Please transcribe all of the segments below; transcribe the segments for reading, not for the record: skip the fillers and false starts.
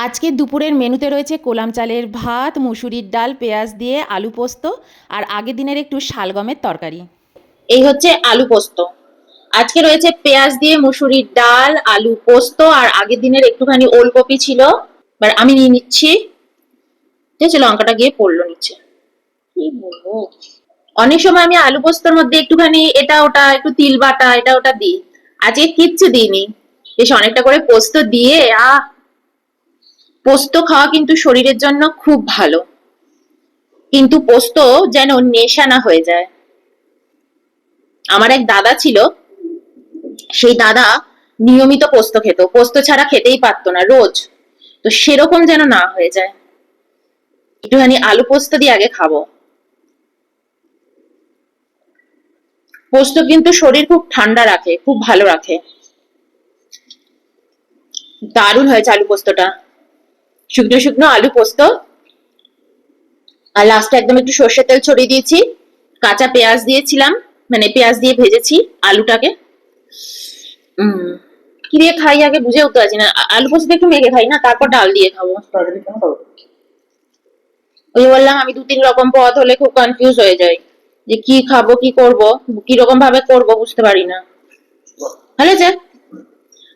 আজকে দুপুরের মেনুতে রয়েছে কোলাম চালের ভাত, মুসুরির ডাল, পেঁয়াজ দিয়ে আলু পোস্ত আর আগের দিনের একটু শালগমের তরকারি। এই হচ্ছে আলু পোস্ত। আজকে রয়েছে পেঁয়াজ দিয়ে মুসুরির ডাল, আলু পোস্ত, আর আগের দিনের একটুখানি ওলকপি ছিল। এবার আমি নিয়ে নিচ্ছি। ঠিক আছে, লঙ্কাটা গিয়ে পড়লো নিচে। কি বলবো, অনেক সময় আমি আলু পোস্তর মধ্যে একটুখানি এটা ওটা একটু তিল বাটা এটা ওটা দিই। আজকে কিচ্ছু দিইনি, বেশ অনেকটা করে পোস্ত দিয়ে পোস্ত খাওয়া কিন্তু শরীরের জন্য খুব ভালো, কিন্তু পোস্ত যেন নেশা না হয়ে যায়। আমার এক দাদা ছিল, সেই দাদা নিয়মিত পোস্ত খেত, পোস্ত ছাড়া খেতেই পারতো না রোজ। তো সেরকম যেন না হয়ে যায়, একটুখানি আলু পোস্ত দিয়ে আগে খাবো। পোস্ত কিন্তু শরীর খুব ঠান্ডা রাখে, খুব ভালো রাখে। দারুণ হয়েছে আলু পোস্তটা, শুকনো শুকনো আলু পোস্ত, আর লাস্টে একদম একটু সর্ষের তেল ছড়িয়ে দিয়েছি, কাঁচা পেঁয়াজ দিয়েছিলাম, মানে পেঁয়াজ দিয়ে ভেজেছি আলুটাকে। কি দিয়ে খাই আগে বুঝে উঠতে পারছি না, আলু পোস্ত একটু মেখে খাই না, তারপর ডাল দিয়ে খাবো। ওই বললাম, আমি 2-3 রকম পদ হলে খুব কনফিউজ হয়ে যাই, যে কি খাবো, কি করব, কি রকম ভাবে করব বুঝতে পারি না। ভালো হয়েছে,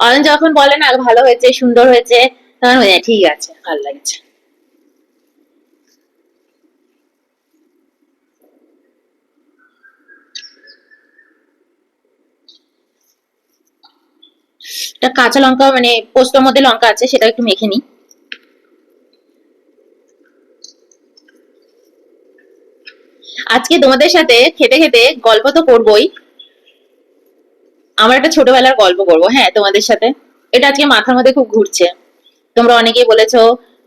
অরেঞ্জ যখন বলে না ভালো হয়েছে সুন্দর হয়েছে, তখন হয়ে যায় ঠিক আছে ভালো লাগছে। একটা কাঁচা লঙ্কা, মানে পোস্তর মধ্যে লঙ্কা আছে, সেটা একটু মেখে নিই। আজকে তোমাদের সাথে খেতে খেতে গল্প তো করবোই, আমার একটা ছোটবেলার গল্প করবো, হ্যাঁ তোমাদের সাথে। এটা আজকে মাথার মধ্যে খুব ঘুরছে। তোমরা অনেকেই বলেছো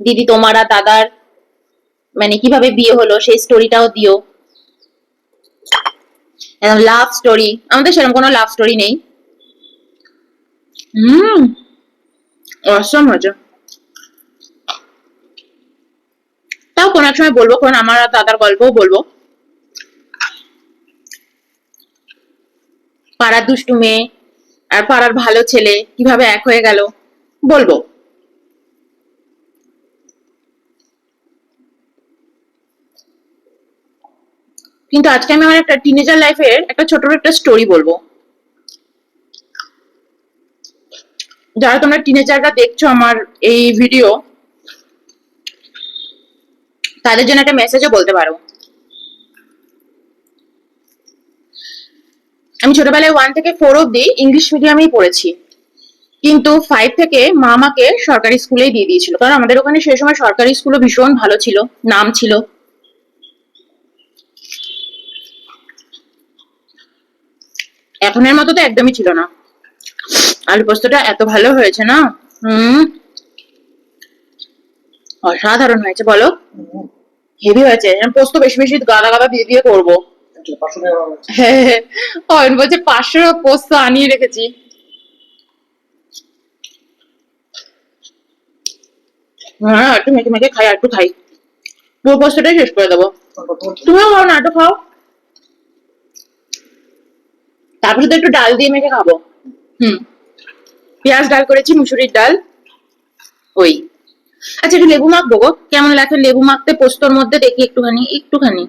দিদি তোমার আর দাদার মানে কিভাবে বিয়ে হলো সেই স্টোরিটাও দিও, একদম লাভ স্টোরি। আমাদের সেরকম কোনো লাভ স্টোরি নেই। হুম, অসম হয়েছে। তাও কোনো এক সময় বলবো, কোন আমার আর দাদার গল্পও বলবো। পাড়ার দুষ্টু মেয়ে আর পাড়ার ভালো ছেলে কিভাবে এক হয়ে গেল বলবো। কিন্তু আজকে আমি আমার একটা টিনেজার লাইফের একটা ছোট একটা স্টোরি বলবো। যারা তোমরা টিনেজাররা দেখছো আমার এই ভিডিও, তাদের জন্য একটা মেসেজও বলতে পারো। আমি ছোটবেলায় 1 থেকে 4 অব্দি ইংলিশ মিডিয়ামেই পড়েছি, কিন্তু 5 থেকে মা আমাকে সরকারি স্কুলেই দিয়ে দিয়েছিল, কারণ আমাদের ওখানে সেই সময় সরকারি স্কুলও ভীষণ ভালো ছিল, নাম ছিল। এখনের মতো তো একদমই ছিল না। আলু পোস্তটা এত ভালো হয়েছে না, হুম, অসাধারণ হয়েছে বলো। হেভি হয়েছে, পোস্ত বেশি বেশি গাদা গাদা দিয়ে দিয়ে করবো। হ্যাঁ হ্যাঁ, অয়ন বলছে 500 পোস্ত আনিয়ে রেখেছি। হ্যাঁ, একটু মেখে মেখে খাই, আর একটু খাই, পুরো পোস্তটাই শেষ করে দেবো। তুমিও খাও না, একটু খাও, তারপরে তো একটু ডাল দিয়ে মেখে খাবো। হুম, পেঁয়াজ ডাল করেছি, মুসুরির ডাল। ওই, আচ্ছা একটু লেবু মাখবো গো, কেমন লাগে লেবু মাখতে পোস্তর মধ্যে, দেখি একটুখানি একটুখানি।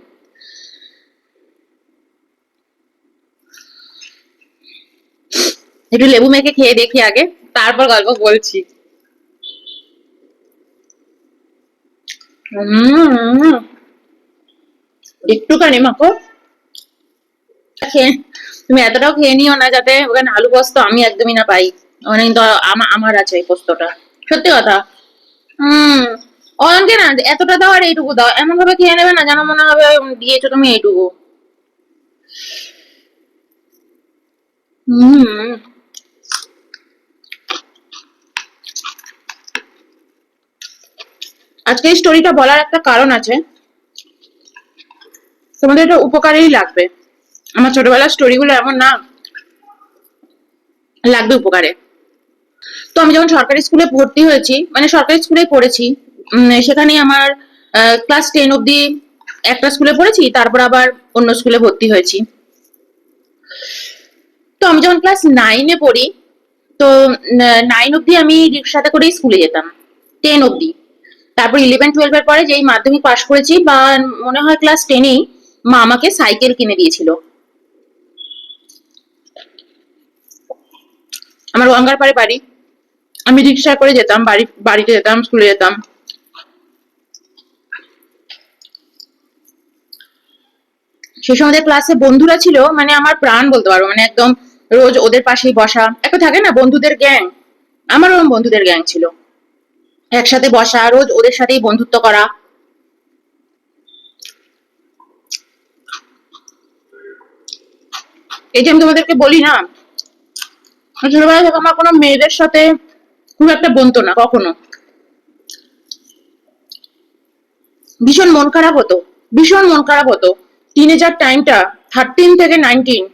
একটু লেবু মেখে খেয়ে দেখি আগে, তারপর গল্প বলছি। একটুখানি মাখো, তুমি এতটাও খেয়ে নিও না যাতে ওখানে আলু পোস্ত আমি একদমই না পাই। মানে কিন্তু আমার আছে এই পোস্তটা, সত্যি কথা। হম, অয়নকে না এতটা দাও আর এইটুকু দাও, এমন ভাবে খেয়ে নেবে না যেন মনে হবে দিয়েছো তুমি এইটুকু। হম, আজকে এই স্টোরিটা বলার একটা কারণ আছে, তোমাদের এটা উপকারেই লাগবে। আমার ছোটবেলার স্টোরিগুলো এমন না, লাগবে উপকারে। তো আমি যখন সরকারি স্কুলে ভর্তি হয়েছি, মানে সরকারি স্কুলে পড়েছি, সেখানে আমার ক্লাস 10 অব্দি একটা স্কুলে পড়েছি, তারপর আবার অন্য স্কুলে ভর্তি হয়েছি। তো আমি যখন ক্লাস 9-এ পড়ি, তো 9 অব্দি আমি রিক্সাতে করেই স্কুলে যেতাম, 10 অবধি। তারপর 11-12 এর পরে যেই মাধ্যমিক পাশ করেছি বা মনে হয় ক্লাস 10-এই মা আমাকে সাইকেল কিনে দিয়েছিল। আমার গঙ্গার পাড়ে বাড়ি, আমি রিক্সা করে যেতাম, বাড়িতে যেতাম, স্কুলে যেতাম। সেই সময় ক্লাসে বন্ধুরা ছিল মানে আমার প্রাণ বলতে পারো, মানে একদম রোজ ওদের পাশেই বসা, একটা থাকে না বন্ধুদের গ্যাং, আমার ওরকম বন্ধুদের গ্যাং ছিল, একসাথে বসা, রোজ ওদের সাথেই বন্ধুত্ব করা। এই যে আমি তোমাদেরকে বলি না, ছোটবেলা থেকে আমার কোনো মেয়েদের সাথে খুব একটা বনতো না কখনো, ভীষণ মন খারাপ হতো, ভীষণ মন খারাপ হতো। টিনেজার টাইমটা 13 থেকে 19,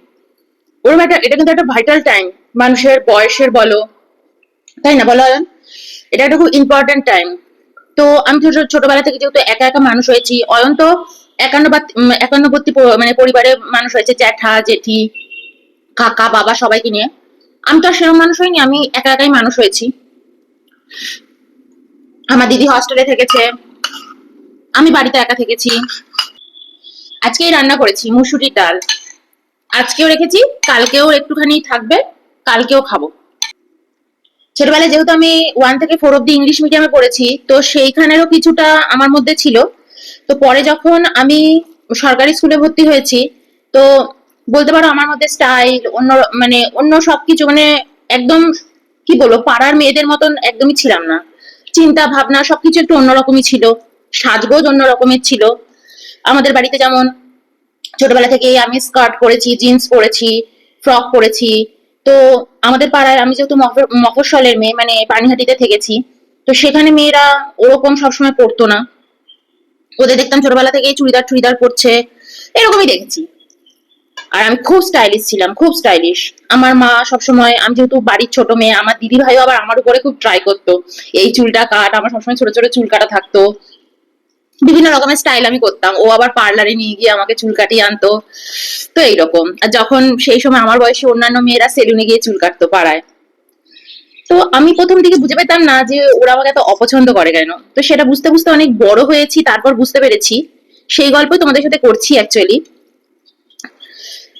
ওরকম একটা, এটা কিন্তু একটা ভাইটাল টাইম মানুষের বয়সের বলো, তাই না বলো? এটা একটা খুব ইম্পর্টেন্ট টাইম। তো আমি তো ছোটবেলা থেকে যেহেতু একা একা মানুষ হয়েছি, অয়ন তো একান্নবর্তী মানে পরিবারের মানুষ হয়েছে, জ্যাঠা জেঠি কাকা বাবা সবাইকে নিয়ে। আমি তো আর সেরকম মানুষ হইনি, আমি একা একাই মানুষ হয়েছি। আমার দিদি হস্টেলে থেকেছে, আমি বাড়িতে একা থেকেছি। আজকেই রান্না করেছি মুসুরির ডাল, আজকেও রেখেছি, কালকেও একটুখানি থাকবে, কালকেও খাবো। ছোটবেলায় যেহেতু আমি 1 থেকে 4 অব্দি ইংলিশ মিডিয়ামে পড়েছি, তো সেইখানেরও কিছুটা আমার মধ্যে ছিল। তো পরে যখন আমি সরকারি স্কুলে ভর্তি হয়েছি, তো বলতে পারো আমার মধ্যে স্টাইল অন্য, মানে অন্য সবকিছু, মানে একদম কি বলবো, পাড়ার মেয়েদের মতন একদমই ছিলাম না। চিন্তা ভাবনা সবকিছু একটু অন্যরকমই ছিল, সাজগোজ অন্য রকমের ছিল। আমাদের বাড়িতে যেমন ছোটবেলা থেকে আমি স্কার্ট পরেছি, জিন্স পরেছি, ফ্রক পরেছি। তো আমাদের পাড়ায়, আমি যেহেতু মফস্বলের মেয়ে, মানে পানিহাটিতে থেকেছি, তো সেখানে মেয়েরা ওরকম সবসময় পড়তো না, ওদের দেখতাম ছোটবেলা থেকেই চুড়িদার টুড়িদার পরছে, এরকমই দেখেছি। আর আমি খুব স্টাইলিশ ছিলাম, খুব স্টাইলিশ। আমার মা সবসময়, আমি যেহেতু বাড়ির ছোট মেয়ে, আমার দিদি ভাইও আবার আমার উপরে খুব ট্রাই করতো, এই চুলটা কাট, আমার সবসময় ছোট ছোট চুল কাটা থাকতো, বিভিন্ন রকমের স্টাইল আমি করতাম, ও আবার পার্লারে নিয়ে গিয়ে আমাকে চুল কাটিয়ে আনতো। তো এইরকম। আর যখন সেই সময় আমার বয়সী অন্যান্য মেয়েরা সেলুনে গিয়ে চুল কাটতো পাড়ায়, তো আমি প্রথম দিকে বুঝে পেতাম না যে ওরা আমাকে এত অপছন্দ করে কেন। তো সেটা বুঝতে বুঝতে অনেক বড় হয়েছি, তারপর বুঝতে পেরেছি। সেই গল্পই তোমাদের সাথে করছি অ্যাকচুয়ালি।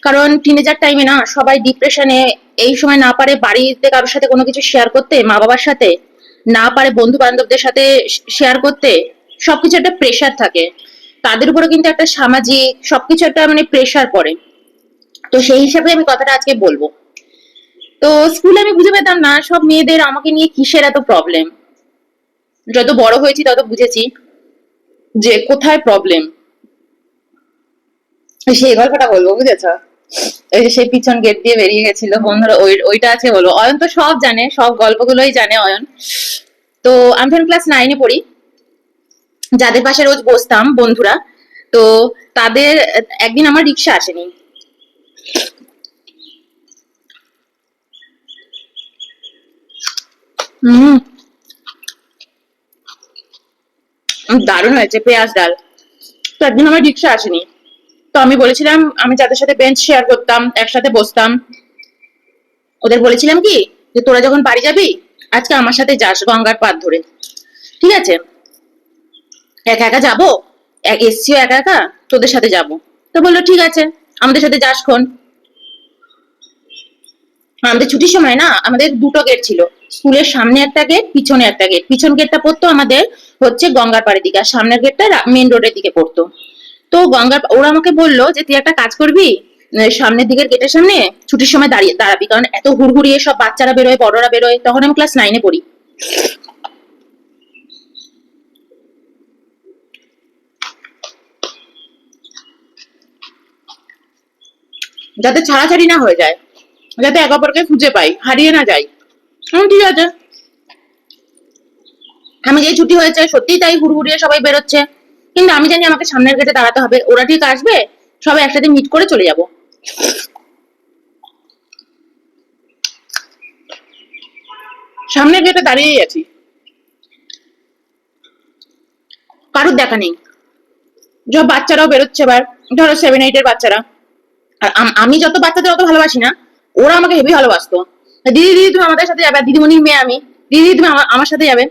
কারণ টিনেজার টাইমে না সবাই ডিপ্রেশনে, এই সময় না পারে বাড়িতে কারোর সাথে কোনো কিছু শেয়ার করতে, মা বাবার সাথে না পারে বন্ধু বান্ধবদের সাথে শেয়ার করতে, সবকিছু একটা প্রেশার থাকে তাদের উপরে, কিন্তু একটা সামাজিক সবকিছু একটা মানে প্রেশার পড়ে। তো সেই হিসাবে আমি কথাটা আজকে বলবো। তো স্কুলে আমি বুঝে পেতাম না সব মেয়েদের আমাকে নিয়ে কিসের এত প্রবলেম। যত বড় হয়েছি তত বুঝেছি যে কোথায় প্রবলেম। সেই গল্পটা বলবো, বুঝেছ? ওই যে সেই পিছন গেট দিয়ে বেরিয়ে গেছিল বন্ধুরা, ওইটা আছে বলবো। অয়ন তো সব জানে, সব গল্পগুলোই জানে অয়ন। তো আমি তখন ক্লাস 9-এ পড়ি, যাদের পাশে রোজ বসতাম বন্ধুরা, তো তাদের একদিন আমার রিক্সা আসেনি। হম, দারুণ হয়েছে পেঁয়াজ ডাল। তো একদিন আমার রিক্সা আসেনি, তো আমি বলেছিলাম, আমি যাদের সাথে বেঞ্চ শেয়ার করতাম, একসাথে বসতাম, ওদের বলেছিলাম কি যে তোরা যখন বাড়ি যাবি আজকে আমার সাথে যাস গঙ্গার পাড় ধরে, ঠিক আছে? একা একা যাবো, এসছিও একা একা, তোদের সাথে যাবো। তো বললো ঠিক আছে, আমাদের সাথে যাস খন। আমাদের ছুটির সময় না আমাদের দুটো গেট ছিল, স্কুলের সামনে একটা গেট, পিছনে একটা গেট। পিছন গেটটা পড়তো আমাদের হচ্ছে গঙ্গার পাড়ের দিকে, আর সামনের গেটটা মেন রোডের দিকে পড়তো। তো ওরা আমাকে বললো যে তুই একটা কাজ করবি, সামনের দিকের গেটের সামনে ছুটির সময় দাঁড়াবি, কারণ এত হুড়হুড়িয়ে সব বাচ্চারা বেরোয়, বড়রা বেরোয়। তখন আমি ক্লাস 9-এ পড়ি। যাতে ছাড়াছাড়ি না হয়ে যায়, যাতে একে অপরকে খুঁজে পাই, হারিয়ে না যাই। ঠিক আছে। আমি যে ছুটি হয়েছে সত্যিই তাই হুড়হুড়িয়ে সবাই বেরোচ্ছে, কিন্তু আমি জানি আমাকে সামনের গেটে দাঁড়াতে হবে, ওরা ঠিক আসবে, সবাই একসাথে মিট করে চলে যাব। সামনের গেটে দাঁড়িয়েই আছি, কারোর দেখা নেই। সব বাচ্চারাও বেরোচ্ছে, এবার ধরো 7-8 এর বাচ্চারা। আর আমি যত বাচ্চাদের অত ভালোবাসি না, ওরা আমাকে হেভি ভালোবাসতো। দিদি দিদি তুমি আমাদের সাথে যাবে, দিদিমণির মেয়ে আমি, দিদি তুমি আমার সাথে যাবে।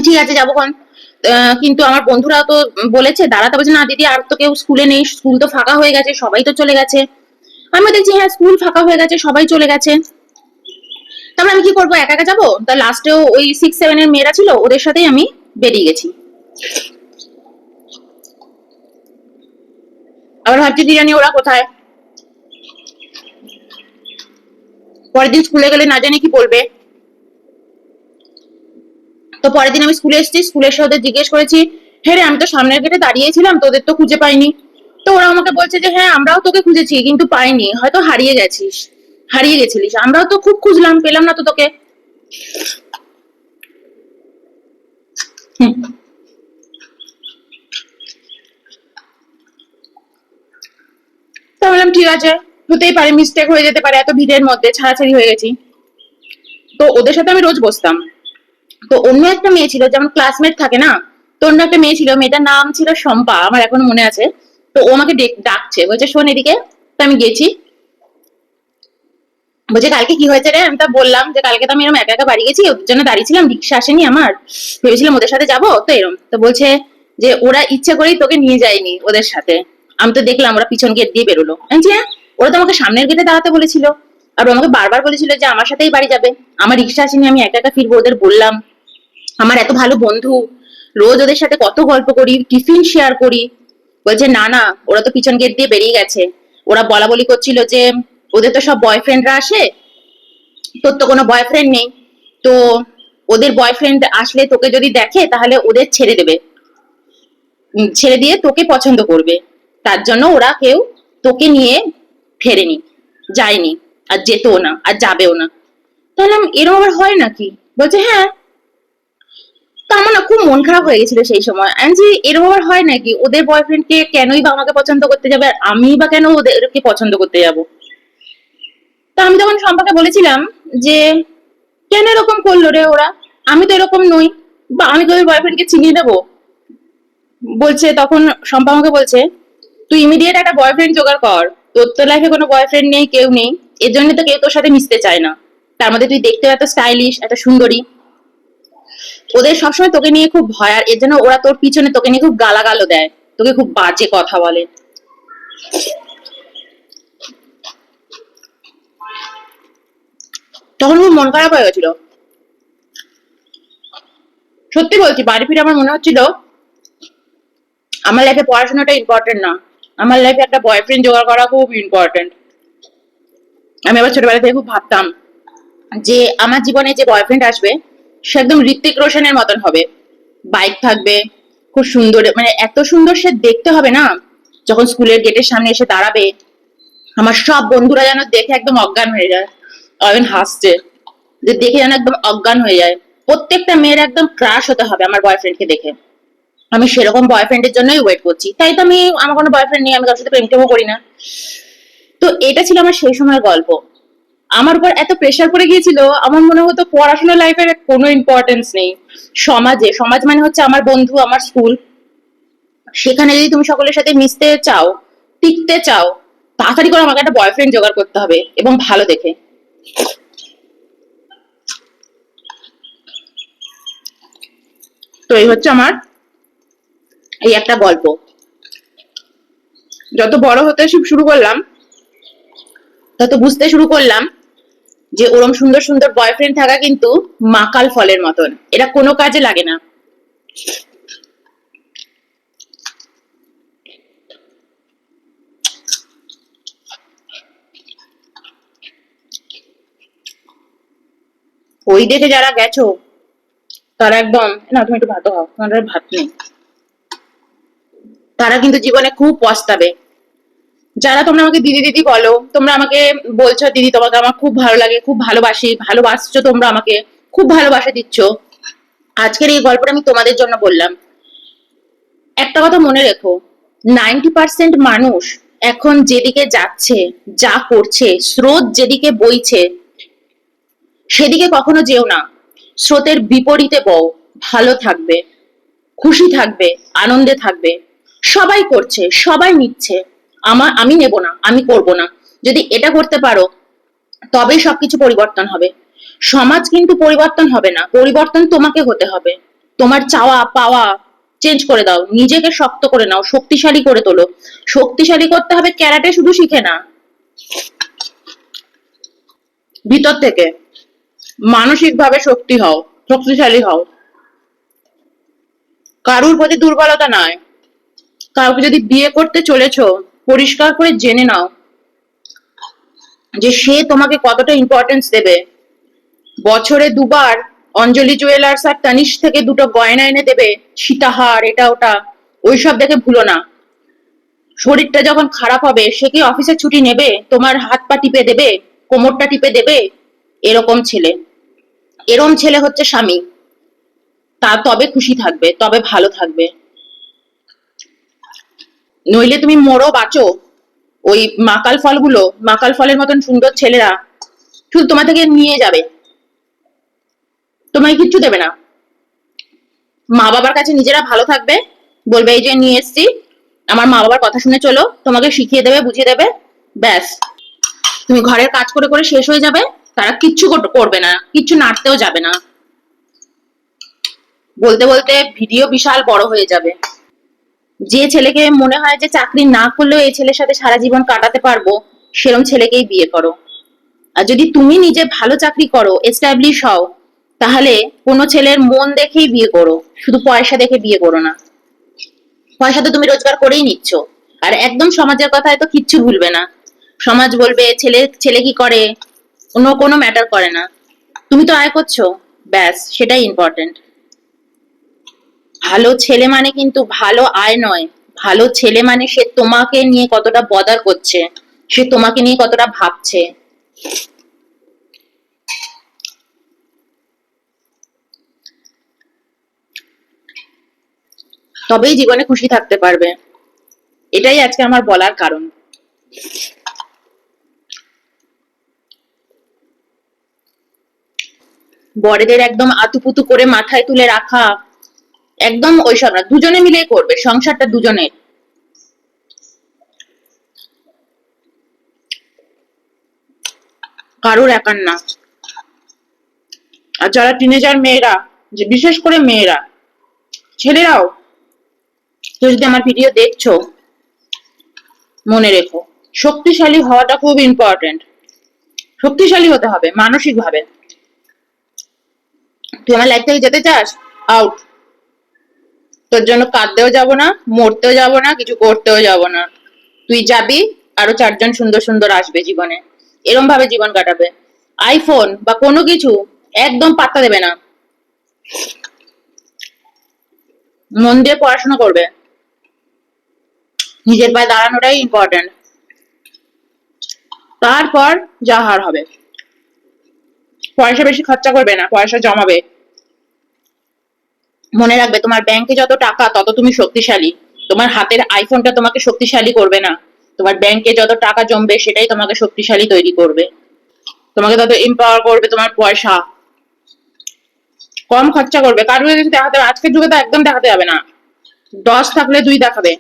ঠিক আছে যাবো খন। কিন্তু আমার বন্ধুরা তো বলেছে, দাঁড়াতে বলছে, না দিদি আর তো কেউ স্কুলে নেই, স্কুল তো ফাঁকা হয়ে গেছে, সবাই তো চলে গেছে। আমি দেখছি হ্যাঁ স্কুল ফাঁকা হয়ে গেছে, সবাই চলে গেছে, তারপরে আমি কি করবো, একা একা যাবো? তা লাস্টেও ওই 6-7 এর মেয়েরা ছিল, ওদের সাথেই আমি বেরিয়ে গেছি। আবার ভাবছি কি জানি ওরা কোথায়, পরের দিন স্কুলে গেলে না জানি কি বলবে। তো পরের দিন আমি স্কুলে এসেছি, স্কুলে এসে ওদের জিজ্ঞেস করেছি, হ্যাঁ রে আমি তো সামনের গেটে দাঁড়িয়েছিলাম, তোদের তো খুঁজে পাইনি। তো ওরা আমাকে বলছে যে হ্যাঁ আমরাও তোকে খুঁজেছি কিন্তু পাইনি, হয়তো হারিয়ে গেছিলিস, আমরাও তো খুব খুঁজলাম, পেলাম না তো তোকে। হুম। তো বললাম ঠিক আছে, হতেই পারে, মিস্টেক হয়ে যেতে পারে, এত ভিড়ের মধ্যে ছাড়াছাড়ি হয়ে গেছি। তো ওদের সাথে আমি রোজ বসতাম। তো অন্য একটা মেয়ে ছিল, যেমন ক্লাসমেট থাকে না, তো অন্য একটা মেয়ে ছিল, মেয়েটার নাম ছিল শম্পা, আমার এখনো মনে আছে। তো ও আমাকে ডাকছে, বলছে শোন এদিকে। তো আমি গেছি, বলছে কালকে কি হয়েছে রে? আমি তা বললাম যে কালকে তো আমি এরকম একা একা বাড়ি গেছি, ওদের জন্য দাঁড়িয়েছিলাম, রিক্সা আসেনি আমার, ভেবেছিলাম ওদের সাথে যাবো, তো এরকম। তো বলছে যে ওরা ইচ্ছে করেই তোকে নিয়ে যায়নি ওদের সাথে, আমি তো দেখলাম ওরা পিছন গেট দিয়ে বেরোলো। আমি বলছি, হ্যাঁ ওরা তো আমাকে সামনের গেটে দাঁড়াতে বলেছিল, আর ও আমাকে বারবার বলেছিল যে আমার সাথেই বাড়ি যাবে, আমার রিক্সা আসেনি, আমি একা একা ফিরবো, ওদের বললাম আমার এত ভালো বন্ধু, রোজ ওদের সাথে কত গল্প করি, টিফিন শেয়ার করি। বলছে না না, ওরা তো পিছন গেট দিয়ে বেরিয়ে গেছে, ওরা বলা বলি করছিল যে ওদের তো সব বয়ফ্রেন্ডরা আসে, তোর তো কোনো বয়ফ্রেন্ড নেই, তো ওদের বয়ফ্রেন্ড আসলে তোকে যদি দেখে তাহলে ওদের ছেড়ে দেবে, ছেড়ে দিয়ে তোকে পছন্দ করবে, তার জন্য ওরা কেউ তোকে নিয়ে ফেরেনি, যায়নি, আর যেতেও না, আর যাবেও না। তাহলে এরকম আবার হয় নাকি? বলছে হ্যাঁ। তো আমার না খুব মন খারাপ হয়ে গেছিল সেই সময়, আমি যে এরকম আবার হয় নাকি, ওদের বয়ফ্রেন্ড কে কেনই বা আমাকে পছন্দ করতে যাবে, আর আমি বা কেন ওদেরকে পছন্দ করতে যাব? তো আমি তখন শম্পাকে বলেছিলাম যে কেন এরকম করলো রে ওরা, আমি তো এরকম নই, বা আমি তোদের বয়ফ্রেন্ডকে চিনিয়ে দেবো? বলছে তখন শম্পা আমাকে বলছে, তুই ইমিডিয়েট একটা বয়ফ্রেন্ড জোগাড় কর, তোর তো লাইফে কোনো বয়ফ্রেন্ড নেই, কেউ নেই, এর জন্য তো কেউ তোর সাথে মিশতে চায় না, তার মধ্যে তুই দেখতে এত স্টাইলিশ, এত সুন্দরী, ওদের সবসময় তোকে নিয়ে খুব ভয়, আর এর জন্য ওরা তোর পিছনে তোকে নিয়ে খুব গালাগালও দেয়, তোকে খুব বাজে কথা বলে। তখন খুব মন খারাপ হয়ে গেছিল, সত্যি বলছি, বাড়ি ফিরে আমার মনে হচ্ছিল আমার লাইফে পড়াশোনাটা ইম্পর্টেন্ট না, আমার লাইফে একটা বয়ফ্রেন্ড জোগাড় করা খুব ইম্পর্টেন্ট। আমি আবার ছোটবেলা থেকে খুব ভাবতাম যে আমার জীবনে যে বয়ফ্রেন্ড আসবে সে একদম ঋত্বিক রোশনের মতন হবে, বাইক থাকবে, খুব সুন্দর, মানে এত সুন্দর সে দেখতে হবে না, যখন স্কুলের গেটের সামনে এসে দাঁড়াবে আমার সব বন্ধুরা যেন দেখে একদম অজ্ঞান হয়ে যায়, অয়ন হাসছে, যে দেখে যেন একদম অজ্ঞান হয়ে যায়, প্রত্যেকটা মেয়ের একদম ক্রাশ হতে হবে আমার বয়ফ্রেন্ডকে দেখে। আমি সেরকম বয়ফ্রেন্ডের জন্যই ওয়েট করছি, তাই তো আমি, আমার কোনো বয়ফ্রেন্ড নেই, আমি কারোর সাথে প্রেম টেমও করি না। তো এটা ছিল আমার সেই সময়ের গল্প। আমার উপর এত প্রেশার পড়ে গিয়েছিল, আমার মনে হতো পড়াশোনা লাইফের কোনো ইম্পর্টেন্স নেই, সমাজ মানে হচ্ছে আমার বন্ধু, আমার স্কুল, সেখানে যদি তুমি সকলের সাথে মিশতে চাও, টিকতে চাও, তাড়াতাড়ি করে আমাকে একটা বয়ফ্রেন্ড জোগাড় করতে হবে, এবং ভালো দেখে। তো এই হচ্ছে আমার এই একটা গল্প। যত বড় হতে শুরু করলাম তত বুঝতে শুরু করলাম যে ওরম সুন্দর সুন্দর বয়ফ্রেন্ড থাকা কিন্তু মাকাল ফলের মতন, এরা কোনো কাজে লাগে না। ওই দেখে যারা গেছো তারা একদম, না তুমি একটু ভাত খাও, তোমার আর ভাত নেই, তারা কিন্তু জীবনে খুব পস্তাবে। যারা তোমরা আমাকে দিদি দিদি বলো, তোমরা আমাকে বলছো দিদি তোমাকে আমার খুব ভালো লাগে, খুব ভালোবাসি, ভালোবাসছো তোমরা আমাকে, খুব ভালোবাসা দিচ্ছ, আজকের এই গল্পটা আমি তোমাদের জন্য বললাম। একটা কথা মনে রেখো, 90% মানুষ এখন যেদিকে যাচ্ছে, যা করছে, স্রোত যেদিকে বইছে সেদিকে কখনো যেও না, স্রোতের বিপরীতে বও, ভালো থাকবে, খুশি থাকবে, আনন্দে থাকবে। সবাই করছে, সবাই নিচ্ছে, আমি নেব না, আমি করব না, যদি এটা করতে পারো তবেই সবকিছু পরিবর্তন হবে। সমাজ কিন্তু পরিবর্তন হবে না, পরিবর্তন তোমাকে হতে হবে। তোমার চাওয়া পাওয়া চেঞ্জ করে দাও, নিজেকে শক্ত করে নাও, শক্তিশালী করে তোলো। শক্তিশালী করতে হবে ক্যারাটে শুধু শিখে না, ভিতর থেকে মানসিক ভাবে শক্তিশালী হও। কারুর প্রতি দুর্বলতা নয়। কাউকে যদি বিয়ে করতে চলেছো, পরিষ্কার করে জেনে নাও যে সে তোমাকে কতটা ইম্পর্টেন্স দেবে। বছরে দুবার অঞ্জলি জুয়েলার্স আর তানিশ থেকে দুটো গয়না এনে দেবে, সীতাহার এটা ওটা, ওইসব দেখে ভুলো না। শরীরটা যখন খারাপ হবে সে কি অফিসে ছুটি নেবে? তোমার হাত পা টিপে দেবে, কোমরটা টিপে দেবে? এরকম ছেলে, এরম ছেলে হচ্ছে স্বামী। তা তবে খুশি থাকবে, তবে ভালো থাকবে। নইলে তুমি মরো বাঁচো, ওই মাকাল ফলের মতন সুন্দর ছেলেরা শুধু তোমার থেকে নিয়ে যাবে, তোমায় কিচ্ছু দেবে না। মা বাবার কাছে নিজেরা ভালো থাকবে, বলবে এই যে নিয়ে এসছি, আমার মা বাবার কথা শুনে চলো, তোমাকে শিখিয়ে দেবে, বুঝিয়ে দেবে, ব্যাস। তুমি ঘরের কাজ করে করে শেষ হয়ে যাবে, তারা কিচ্ছু করবে না, কিচ্ছু নাড়তেও যাবে না। বলতে বলতে ভিডিও বিশাল বড় হয়ে যাবে। যে ছেলেকে মনে হয় যে চাকরি না করলেও এই ছেলের সাথে সারা জীবন কাটাতে পারবো, সেরকম ছেলেকেই বিয়ে করো। আর যদি তুমি নিজে ভালো চাকরি করো, এস্টাবলিশ হও, তাহলে কোনো ছেলের মন দেখেই বিয়ে করো, শুধু পয়সা দেখে বিয়ে করো না। পয়সা তো তুমি রোজগার করেই নিচ্ছ। আর একদম সমাজের কথায় তো কিচ্ছু ভুলবে না। সমাজ বলবে ছেলে ছেলে কি করে, কোনো ম্যাটার করে না, তুমি তো আয় করছো, ব্যাস সেটাই ইম্পর্টেন্ট। ভালো ছেলে মানে কিন্তু ভালো আয় নয়, ভালো ছেলে মানে সে তোমাকে নিয়ে কতটা বদার করছে, সে তোমাকে নিয়ে কতটা ভাবছে। তবেই জীবনে খুশি থাকতে পারবে। এটাই আজকে আমার বলার কারণ। বড়দের একদম আতুপুতু করে মাথায় তুলে রাখা, একদম ওইসব না, দুজনে মিলে করবে, সংসারটা দুজনের। কারোর একার না। আর যারা টিনেজার মেয়েরা, যে বিশেষ করে মেয়েরা, ছেলেরাও, কেউ যদি আমার ভিডিও দেখছো, মনে রেখো শক্তিশালী হওয়াটা খুব ইম্পর্টেন্ট। শক্তিশালী হতে হবে মানসিক ভাবে। তুই আমার লাইফ থেকে যেতে চাস, আউট। তোর জন্য কাঁদতেও যাব না, মরতেও যাব না, কিছু করতেও যাব না। তুই যাবি, আরো চারজন সুন্দর সুন্দর আসবে জীবনে, এরম ভাবে জীবন কাটাবে। আইফোন বা কোনো কিছু একদম পাত্তা দেবে না, মন দিয়ে পড়াশোনা করবে। নিজের পায়ে দাঁড়ানোটাই ইম্পর্টেন্ট, তারপর যা হার হবে। পয়সা বেশি খরচা করবে না, পয়সা জমাবে। মনে রাখবে তোমার ব্যাংকে যত টাকা তত তুমি শক্তিশালী। তোমার হাতের আইফোনটা তোমাকে শক্তিশালী করবে না, তোমার ব্যাংকে যত টাকা জমবে সেটাই তোমাকে শক্তিশালী তৈরি করবে। তোমাকে তত এম্পাওয়ার করবে তোমার পয়সা। কম খরচা করবে, কারোর কিছু দেখাতে হবে, আজকের যুগে তো একদম দেখাতে যাবে না। 10 থাকলে 2 দেখাবে।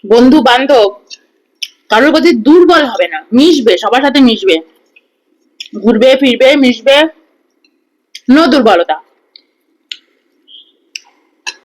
বন্ধু বান্ধব কারোর প্রতি দুর্বল হবে না, মিশবে, সবার সাথে মিশবে, ঘুরবে ফিরবে মিশবে, নো দুর্বলতা।